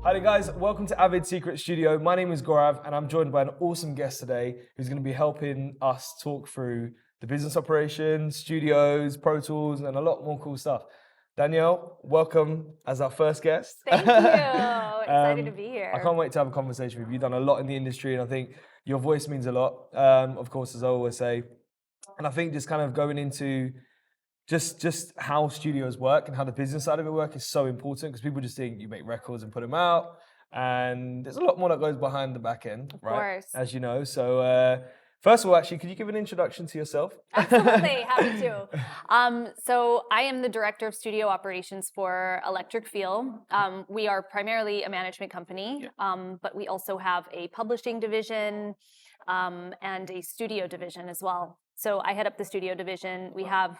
Hi there guys, welcome to Avid Secret Studio. My name is Gaurav and I'm joined by an awesome guest today who's going to be helping us talk through the business operations, studios, protools and a lot more cool stuff. Danielle, welcome as our first guest. Thank you. Excited to be here. I can't wait to have a conversation with you. You've done a lot in the industry and I think your voice means a lot, of course, as I always say. And I think just kind of going into just how studios work and how the business side of it work is so important because people just think you make records and put them out, and there's a lot more that goes behind the back end, Of right? course. As you know. So first of all, actually, could you give an introduction to yourself? Absolutely, happy to. So I am the director of studio operations for Electric Feel. We are primarily a management company, but we also have a publishing division and a studio division as well. So I head up the studio division. We have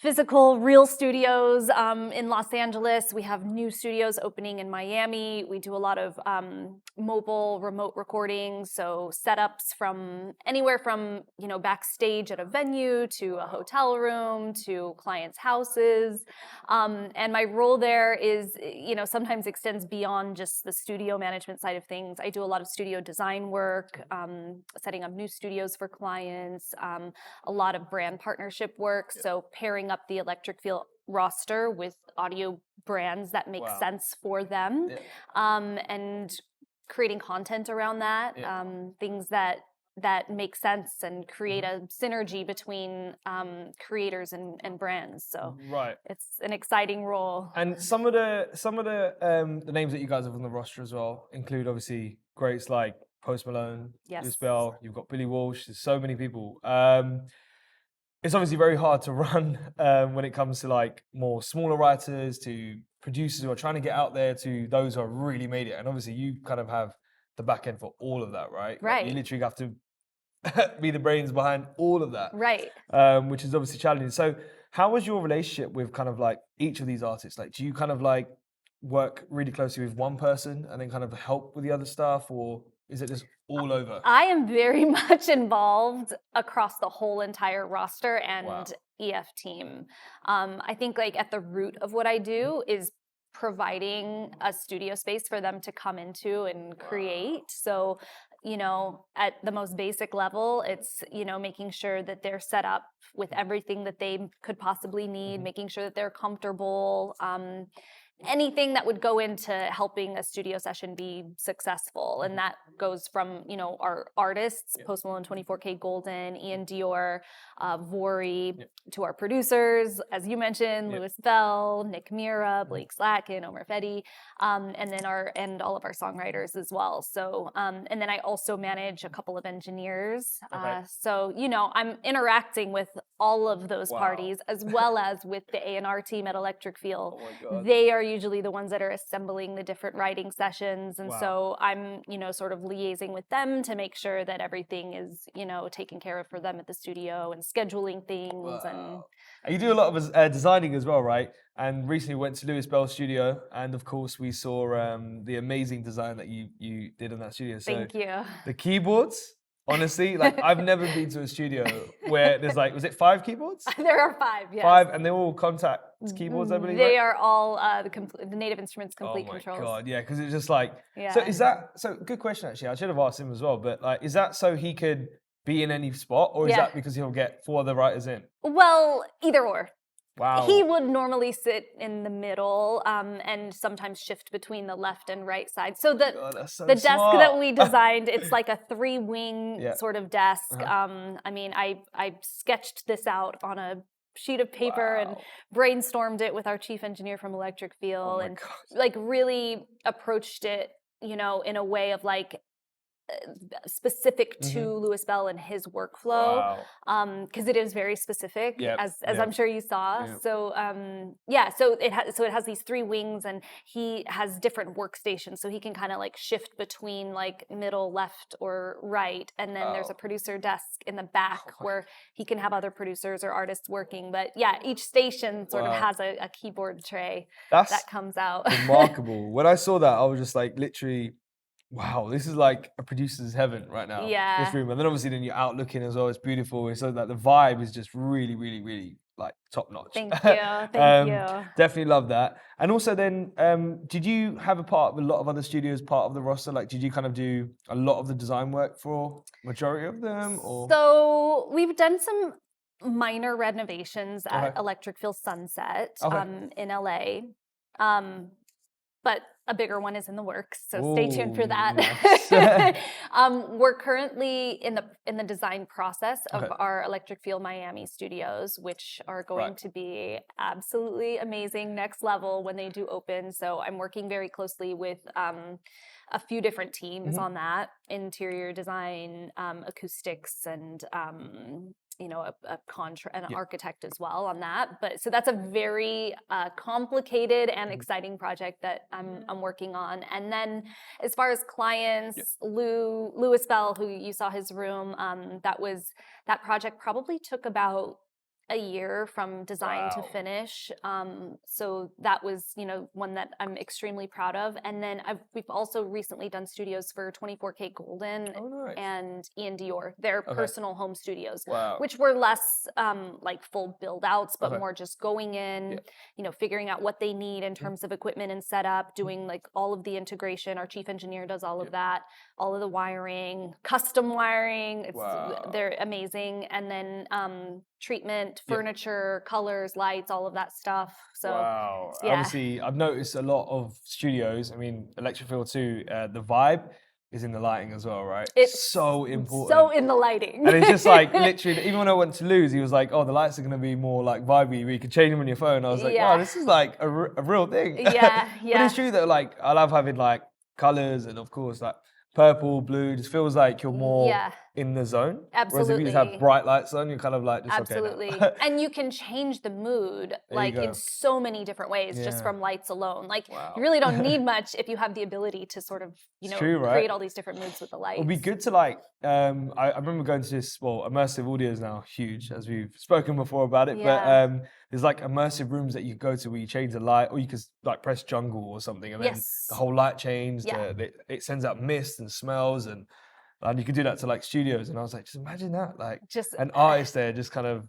physical, real studios in Los Angeles. We have new studios opening in Miami. We do a lot of mobile, remote recordings, so setups from anywhere from backstage at a venue to a hotel room to clients' houses. And my role there is sometimes extends beyond just the studio management side of things. I do a lot of studio design work, setting up new studios for clients, a lot of brand partnership work, so pairing up the Electric Feel roster with audio brands that make sense for them, and creating content around that, things that make sense and create a synergy between creators and brands. So it's an exciting role. And some of the names that you guys have on the roster as well include obviously greats like Post Malone, Lewis Bell. You've got Billy Walsh. There's so many people. It's obviously very hard to run when it comes to like more smaller writers to producers who are trying to get out there to those who have really made it. And obviously you kind of have the back end for all of that, right? Right. Like you literally have to be the brains behind all of that. Right. Which is obviously challenging. So how was your relationship with kind of like each of these artists? Like, do you kind of like work really closely with one person and then kind of help with the other stuff, or is it just all over? I am very much involved across the whole entire roster and EF team. I think like at the root of what I do is providing a studio space for them to come into and create. So, at the most basic level, it's, making sure that they're set up with everything that they could possibly need, making sure that they're comfortable, anything that would go into helping a studio session be successful. And that goes from, our artists, Post Malone, 24K Golden, Ian Dior, Vori, to our producers, as you mentioned, Lewis Bell, Nick Mira, Blake Slatkin, Omer Fedi, and then all of our songwriters as well. So, and then I also manage a couple of engineers. So, I'm interacting with all of those parties, as well as with the A&R team at Electric Feel. They are usually the ones that are assembling the different writing sessions. And so I'm, sort of liaising with them to make sure that everything is, taken care of for them at the studio and scheduling things. And you do a lot of designing as well, right? And recently went to Lewis Bell's studio, and of course we saw the amazing design that you did in that studio. So thank you. The keyboards, honestly, like I've never been to a studio where there's like, was it 5 keyboards? There are 5, yes. 5, and they're all contact keyboards, I believe. They are all the Native Instruments complete controls. Oh my God, yeah, because it's just like, so good question actually. I should have asked him as well, but like, is that so he could be in any spot, or is that because he'll get 4 other writers in? Well, either or. Wow. He would normally sit in the middle and sometimes shift between the left and right side. So the desk that we designed, it's like a 3-wing sort of desk. I mean, I sketched this out on a sheet of paper and brainstormed it with our chief engineer from Electric Feel, and like really approached it, in a way of like specific to Lewis Bell and his workflow, because it is very specific, as I'm sure you saw. So so it has these 3 wings, and he has different workstations, so he can kind of like shift between like middle, left, or right, and then there's a producer desk in the back where he can have other producers or artists working. But each station sort of has a keyboard tray that comes out. Remarkable. When I saw that, I was just like literally wow, this is like a producer's heaven right now. Yeah. This room. And then obviously then you're out looking as well. It's beautiful. So like the vibe is just really, really, really like top notch. Thank you. Thank you. Definitely love that. And also then, did you have a part of a lot of other studios, part of the roster? Like, did you kind of do a lot of the design work for majority of them? Or so we've done some minor renovations at Electric Feel Sunset in LA. But a bigger one is in the works, so stay tuned for that. Nice. We're currently in the design process of our Electric Feel Miami studios, which are going to be absolutely amazing, next level when they do open. So I'm working very closely with a few different teams on that: interior design, acoustics, and an architect as well on that. But so that's a very complicated and exciting project that I'm working on. And then as far as clients, Louis Bell, who you saw his room, that project probably took about a year from design to finish. So that was, one that I'm extremely proud of. And then we've also recently done studios for 24K Golden and Ian Dior, their personal home studios, which were less like full build outs, but more just going in, figuring out what they need in terms of equipment and setup, doing like all of the integration. Our chief engineer does all of that, all of the wiring, custom wiring. They're amazing. And then treatment, furniture, colors, lights, all of that stuff. So obviously I've noticed a lot of studios, I mean Electric Feel too, the vibe is in the lighting as well, right? It's so important. So in the lighting. And it's just like literally, even when I went to Lou's, he was like, oh, the lights are going to be more like vibey, where you can change them on your phone. I was like, wow, this is like a real thing. Yeah. But it's true that like I love having like colors and of course like purple, blue, just feels like you're more in the zone. Absolutely. Whereas if you just have bright lights on, you're kind of like, just absolutely. Okay now. And you can change the mood like in so many different ways just from lights alone. Like you really don't need much if you have the ability to sort of, create all these different moods with the lights. It would be good to like, I remember going to this, immersive audio is now huge, as we've spoken before about it, but there's like immersive rooms that you go to where you change the light, or you could like press jungle or something, and then the whole light changed. It sends out mist and smells, and you could do that to like studios. And I was like, just imagine that, like just an artist there, just kind of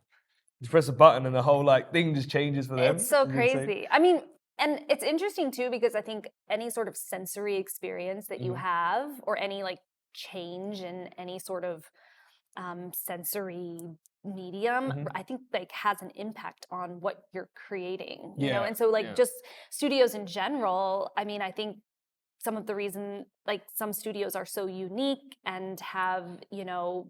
just press a button and the whole like thing just changes for them. It's so crazy. I mean, and it's interesting too, because I think any sort of sensory experience that you have, or any like change in any sort of sensory medium, I think like has an impact on what you're creating, you know? And so like just studios in general, I mean, I think some of the reason like some studios are so unique and have,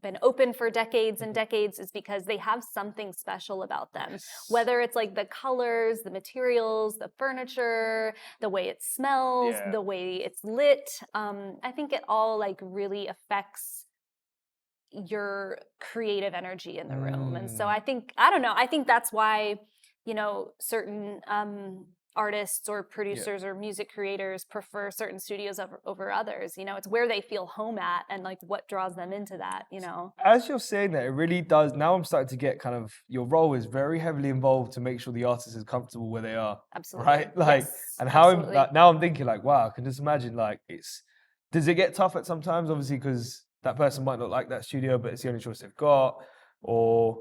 been open for decades and decades is because they have something special about them. Whether it's like the colors, the materials, the furniture, the way it smells, the way it's lit. I think it all like really affects your creative energy in the room. And so I think that's why, certain artists or producers or music creators prefer certain studios over others. It's where they feel home at and like what draws them into that, As you're saying that, it really does. Now I'm starting to get kind of, your role is very heavily involved to make sure the artist is comfortable where they are. Absolutely. Right? Like, and how, now I'm thinking like, wow, I can just imagine like does it get tough at sometimes? Obviously, because that person might not like that studio, but it's the only choice they've got. Or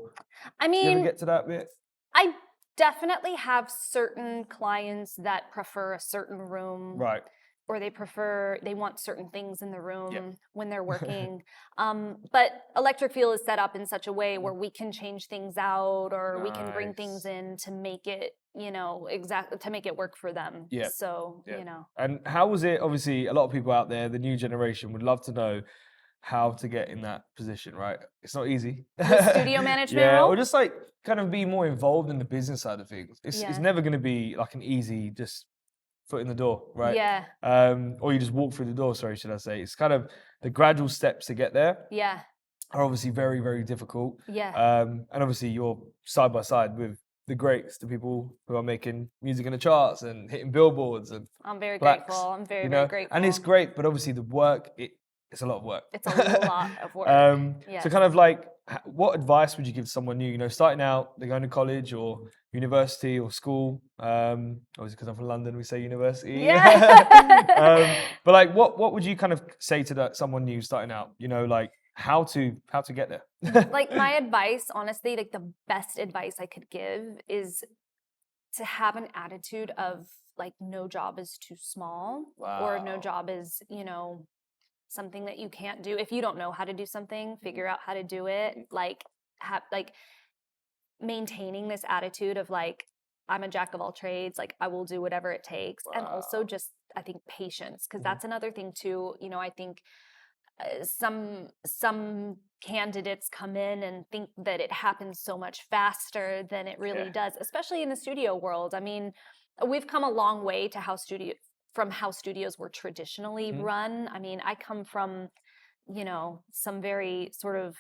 I mean, do you ever get to that bit? I definitely have certain clients that prefer a certain room. Right. Or they want certain things in the room when they're working. But Electric Feel is set up in such a way where we can change things out, or we can bring things in to make it, to make it work for them. Yeah. So, And how was it? Obviously, a lot of people out there, the new generation, would love to know how to get in that position, right? It's not easy. The studio management role? Or just like kind of be more involved in the business side of things. It's never going to be like an easy just foot in the door, right? Yeah. Or you just walk through the door, sorry, should I say. It's kind of the gradual steps to get there. Yeah. Are obviously very, very difficult. Yeah. And obviously you're side by side with the greats, the people who are making music in the charts and hitting billboards. And I'm very grateful. I'm very, very grateful. And it's great, but obviously the work, it's a lot of work. It's a lot of work. So kind of like, what advice would you give to someone new, starting out, they're going to college or university or school? Obviously, because I'm from London, we say university. Yeah. But like, what would you kind of say to someone new starting out? Like how to get there? Like my advice, honestly, like the best advice I could give is to have an attitude of like no job is too small. Wow. Or no job is, something that you can't do. If you don't know how to do something, figure out how to do it. Like maintaining this attitude of like, I'm a jack of all trades, like I will do whatever it takes. Wow. And also just, I think, patience, because that's another thing too. I think some candidates come in and think that it happens so much faster than it really does, especially in the studio world. I mean, we've come a long way to how studios were traditionally run. I mean, I come from, some very sort of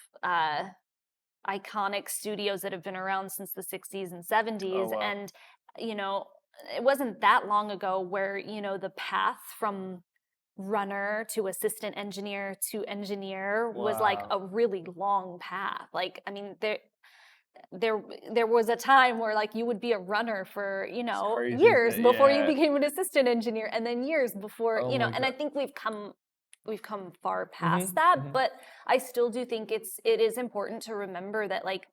iconic studios that have been around since the 60s and 70s. Oh, wow. And, it wasn't that long ago where, the path from runner to assistant engineer to engineer was like a really long path. Like, I mean, there was a time where like you would be a runner for, years before you became an assistant engineer, and then years before, and I think we've come far past that, but I still do think it is important to remember that like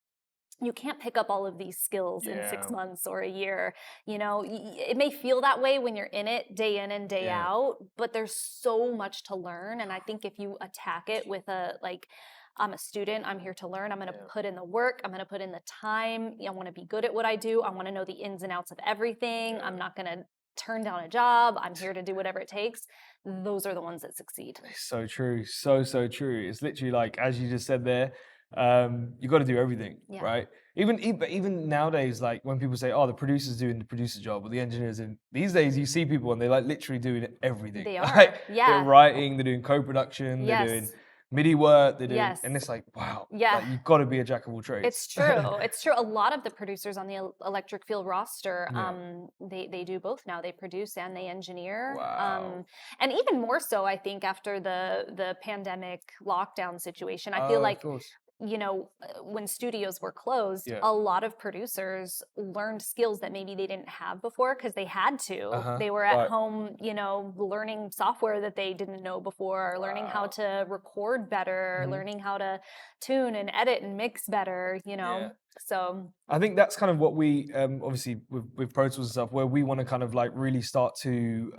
you can't pick up all of these skills in 6 months or a year. It may feel that way when you're in it day in and day out, but there's so much to learn. And I think if you attack it with I'm a student, I'm here to learn, I'm going to put in the work, I'm going to put in the time, I want to be good at what I do, I want to know the ins and outs of everything, I'm not going to turn down a job, I'm here to do whatever it takes. Those are the ones that succeed. So true. So true. It's literally like, as you just said there, you got to do everything, right? Even nowadays, like when people say, "Oh, the producer's doing the producer job," or the engineer's in. These days, you see people and they're like literally doing everything. They are. Like, they're writing, they're doing co-production, they're doing MIDI work, they're doing, and it's like, wow, like, you've got to be a jack of all trades. It's true. It's true. A lot of the producers on the Electric Field roster, they do both now. They produce and they engineer. Wow. And even more so, I think, after the pandemic lockdown situation. I feel like, when studios were closed, a lot of producers learned skills that maybe they didn't have before because they had to. They were at home, learning software that they didn't know before, learning how to record better, learning how to tune and edit and mix better, So I think that's kind of what we obviously with Pro Tools and stuff, where we want to kind of like really start to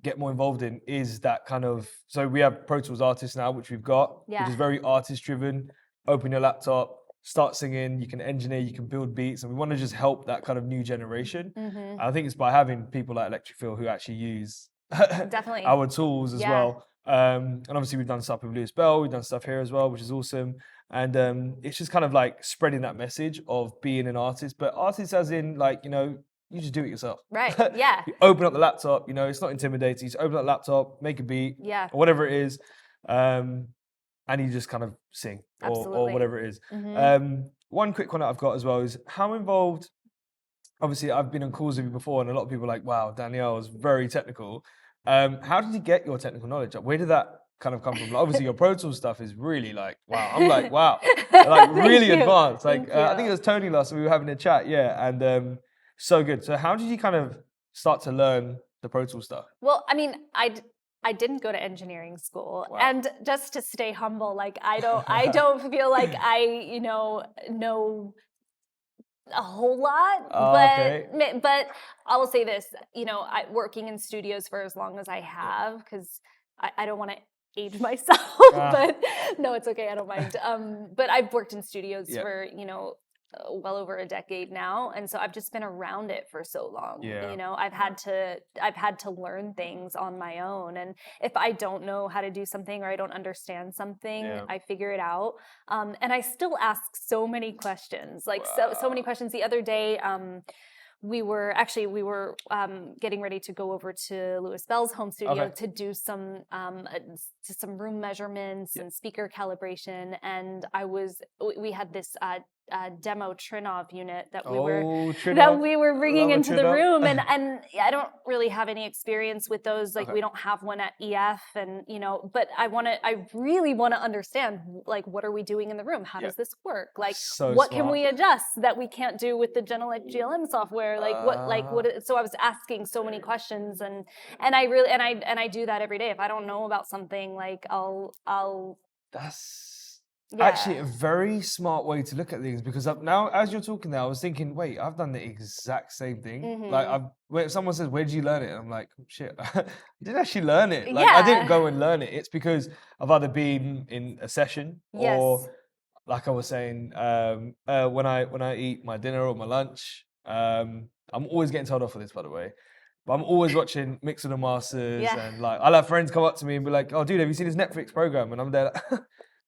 get more involved in is that kind of, so we have Pro Tools artists now, which we've got, which is very artist driven. Open your laptop, start singing, you can engineer, you can build beats, and we want to just help that kind of new generation. I think it's by having people like Electric Field who actually use definitely our tools as well. And obviously we've done stuff with Lewis Bell, we've done stuff here as well, which is awesome. And it's just kind of like spreading that message of being an artist, but artist as in like, you just do it yourself. Right, yeah. You open up the laptop, it's not intimidating. You just open up the laptop, make a beat, or whatever it is. And you just kind of sing or whatever it is. One quick one that I've got as well is how involved, obviously I've been on calls with you before and a lot of people are like, wow, Danielle is very technical. How did you get your technical knowledge? Where did that kind of come from? Like, obviously your Pro Tools stuff is really like, wow. I'm like, wow, like really advanced. Like I think it was Tony last time we were having a chat. And so good. So how did you kind of start to learn the Pro Tools stuff? Well, I mean, I didn't go to engineering school, and just to stay humble, like I don't feel like I know a whole lot, but I will say this, working in studios for as long as I have, because I don't want to age myself, but no, it's okay, I don't mind. But I've worked in studios for well over a decade now, and so I've just been around it for so long. I've had to learn things on my own, and if I don't know how to do something or I don't understand something, I figure it out. And I still ask so many questions, like so many questions. The other day, we were getting ready to go over to Lewis Bell's home studio to do some room measurements and speaker calibration, and we had this demo Trinov unit that we were bringing into the room, and I don't really have any experience with those. Like we don't have one at EF, and but I really want to understand, like, what are we doing in the room? How does this work? Like, what can we adjust that we can't do with the Genelec GLM software? Like what? So I was asking so many questions, and I do that every day. If I don't know about something, like I'll. That's actually a very smart way to look at things, because now, as you're talking there, I was thinking, wait, I've done the exact same thing. Mm-hmm. Like, when someone says, "Where did you learn it?" And I'm like, shit, I didn't actually learn it. Like, I didn't go and learn it. It's because I've either been in a session or, like I was saying, when I eat my dinner or my lunch, I'm always getting told off for this, by the way. But I'm always watching Mixers and Masters, and like I'll have friends come up to me and be like, "Oh, dude, have you seen this Netflix program?" And I'm there, like,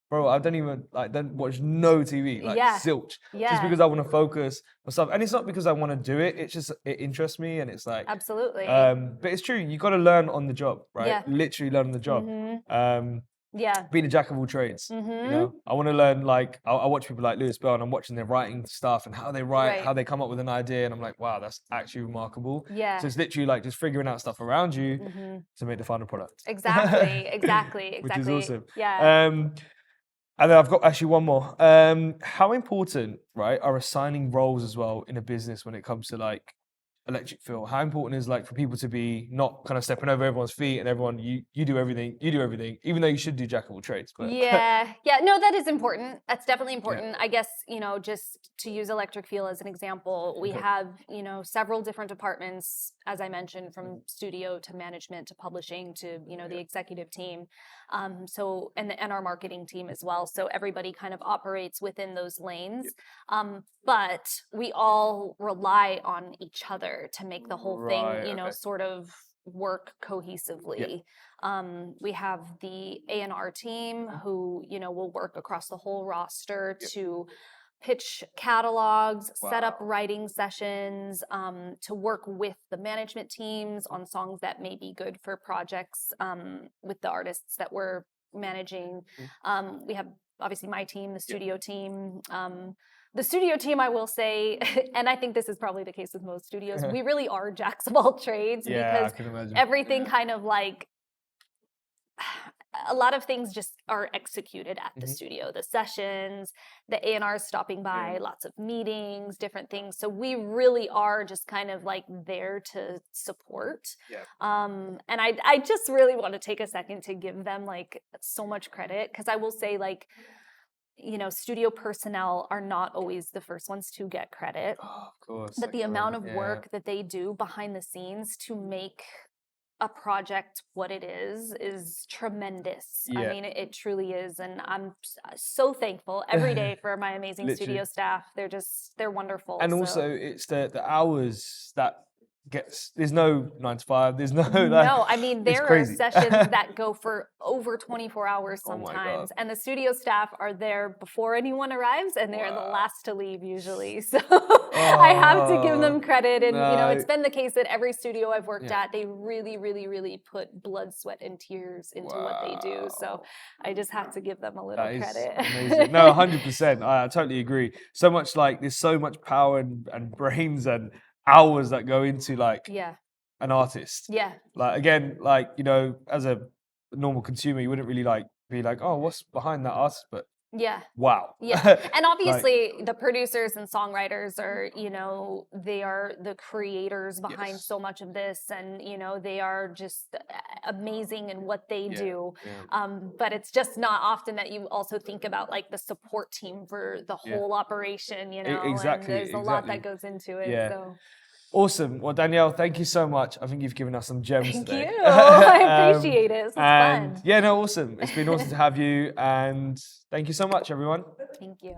bro, I don't watch no TV, like zilch, just because I want to focus on stuff. And it's not because I want to do it; it's just it interests me, and it's like absolutely. But it's true, you got to learn on the job, right? Yeah. Literally learn on the job. Mm-hmm. Being a jack of all trades. Mm-hmm. I want to learn. Like I watch people like Lewis Bell, and I'm watching their writing stuff and how they write, how they come up with an idea, and I'm like, wow, that's actually remarkable. Yeah. So it's literally like just figuring out stuff around you to make the final product. Exactly. Which is awesome. Yeah. And then I've got actually one more. How important, right, are assigning roles as well in a business when it comes to like electric feel? How important is like for people to be not kind of stepping over everyone's feet and everyone you do everything, even though you should do jack of all trades? But no, that is important. That's definitely important. I guess just to use electric feel as an example, we have several different departments, as I mentioned, from studio to management to publishing to the executive team, so and our marketing team as well. So everybody kind of operates within those lanes, but we all rely on each other to make the whole thing, sort of work cohesively. We have the A&R team who, will work across the whole roster to pitch catalogs, set up writing sessions, to work with the management teams on songs that may be good for projects with the artists that we're managing. We have obviously my team, the studio team. The studio team, I will say, and I think this is probably the case with most studios, we really are jacks of all trades, because everything kind of like, a lot of things just are executed at the studio. The sessions, the A&Rs stopping by, lots of meetings, different things. So we really are just kind of like there to support. And I just really want to take a second to give them like so much credit, because I will say, like, studio personnel are not always the first ones to get credit. Oh, of course. But the amount of work that they do behind the scenes to make a project what it is tremendous. I mean, it truly is. And I'm so thankful every day for my amazing studio staff. They're wonderful. And also it's the hours that there's no 9 to 5, there's no I mean, there are sessions that go for over 24 hours sometimes, and the studio staff are there before anyone arrives, and they're the last to leave usually. So I have to give them credit, and it's been the case at every studio I've worked at. They really, really, really put blood, sweat, and tears into what they do. So I just have to give them a little credit. Amazing. No, 100%. I totally agree. So much, like, there's so much power and brains and hours that go into like an artist. Like, again, like, as a normal consumer, you wouldn't really like be like, oh, what's behind that artist? But wow. And obviously the producers and songwriters are, they are the creators behind so much of this, and they are just amazing in what they do. But it's just not often that you also think about like the support team for the whole operation, Exactly. And there's a lot that goes into it. So awesome. Well, Danielle, thank you so much. I think you've given us some gems today. Thank you. I appreciate it. It's fun. Yeah, no, awesome. It's been awesome to have you. And thank you so much, everyone. Thank you.